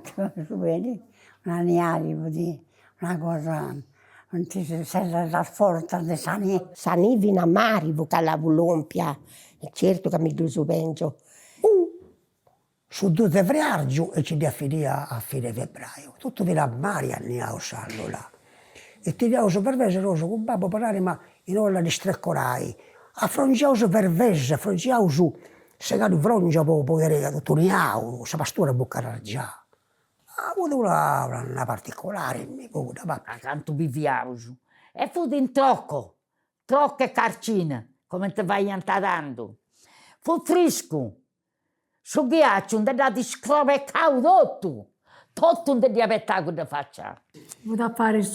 tu vedi, una niari, una cosa, non ti sei la forza di sani. Sani vino a mari, vocala l'Olimpia, certo che mi do penso. Su 2 febbraio e ci affidia a fine febbraio. Tutto viene a mare a sallo là. E ti diamo per vese roso con babbo parlare ma in olla di streccorai. A frongiauso per vese, frongiauso se cade frongia può poter tuniau, sa pastura buccara già. Ha avuto una particolare, mi pure, ma Quanto viviamo. E fu in trocco e carcina, come te vai andando. Fu fresco. Su ghiaccio, non da di scroveccato tutto non di aspettare che faccia. Volevo fare il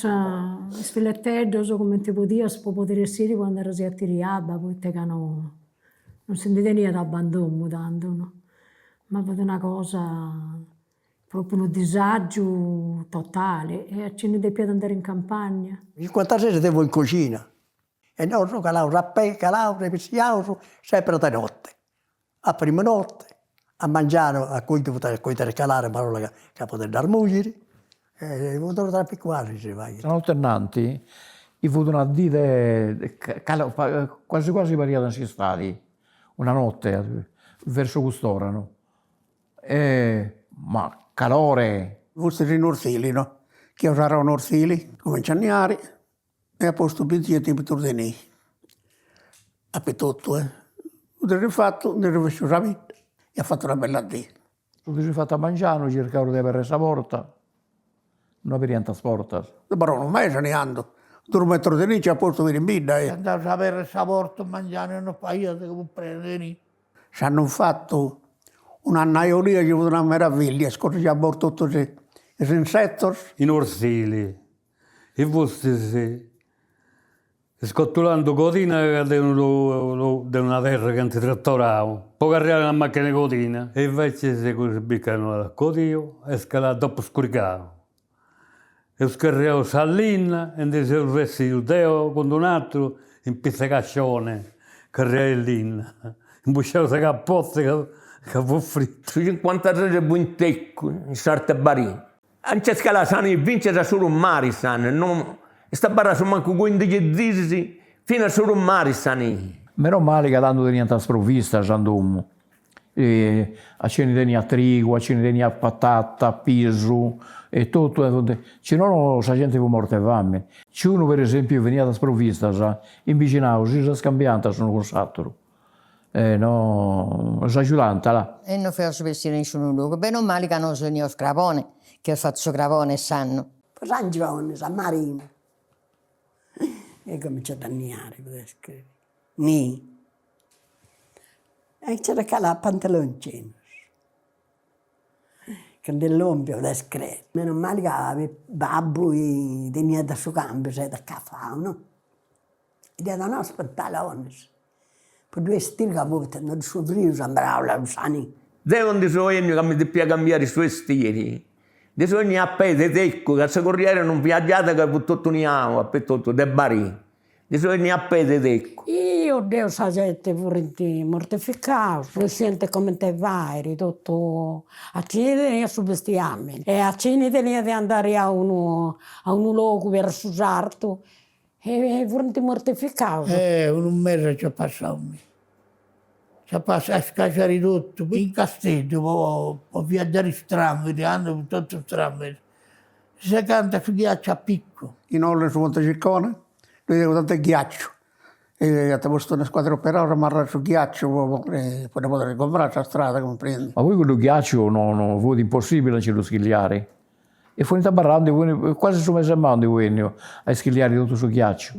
filetteggio, come ti podia, si può poter essere quando ero si attiriava, poi te che non si intendeva d'abbandono tanto, no? Ma per una cosa, proprio un disagio totale, e a cene di piedi andare in campagna. 56 devo in cucina. E noi calavo a pe, calavo, repisiamo, sempre da notte. A prima notte. A mangiare, a cui poter calare, parola che poter dar moglie, e poter dare piccolare, se vai. Sono alternanti, i fu una dite, quasi variata si stati, una notte, verso quest'orano. Ma calore. Forse in Orsili, no? Che io sarò in Orsili, comincia a niare, e a posto bizzietti per tornare. A petotto, Non ho fatto, non ho fatto la vita. E ha fatto una bella dì. Tu ti sei fatto a mangiare, cercavo di avere questa porta, non avevi niente sporta. Però non mai se ne ando. Dormetto di lì, c'è a posto per in bida. Andavo a avere questa porta, mangiare, non fai io che può prendere. Ci hanno fatto un'annaiolia che fu una meraviglia, scorsi a bordo tutti gli insetti. In Orsili, e voi scottolando cotina di una terra che non ti trattoravo. Poi arrivare una macchina di cotina e invece si biccano il cotio e scalare dopo scuricavo. E scarriavo salina e si rivesti il deo con un altro in pizzacaccione, carriellina. Imbusciavo la cappozza che fu fritto. 53 buintecco in sarte barì. Non c'è scala sani, vince da solo un mare sani, non sta barra su manco 15 zisi fino a solo un mare sani. Meno male che tanto teniamo sprovvista, Giandomo. A cene tenia trigo, a cene tenia patata, piso e tutto. Se no, la gente fu morta di fame. Se uno, per esempio, veniva da sprovvista, in vicinato, si scambiava sono con s'altro. No, s'aiutante là. E non faccio vestire nessun luogo. Bene o male che non sono io scravone, che faccio scravone e sanno. San Giovanni, San Marino. E cominciato a niare, potete scrivere. Ni. E c'era calare pantaloncino. Che dell'ombio da scrivere. Meno male che aveva babbo e tenia da suo cambio, sai, da caffè, no? E da noi pantaloni. Per 2 stili che avevano il suo frio, sembrava la Lusani. Devono di sogno che mi debbia cambiare i suoi stili. Di sogni a piede secco, che se corriere non viaggiate che tutto uniamo, a tutto, de barì. Di sogni a piede secco. Io Dio sa gente pure mortificato, si sente come te vai, tutto a cene tenia su bestiame e a cene tenia di andare a un luogo verso sarto e pure mortificato. Un mese ci ha passato. Ci ha passato a scacciare tutto, in castello, può viaggiare strambi, andano tutto strambi. Si canta su ghiaccio a picco. In Olle su Montecircone, noi avevo tanto ghiaccio. E abbiamo posto una squadra operaia, ma sul ghiaccio per poter comprare la strada, comprendi? Ma voi con il ghiaccio non fu impossibile ce lo schigliare. E fu in tabarrando, quasi su mese mando a schigliare tutto sul ghiaccio.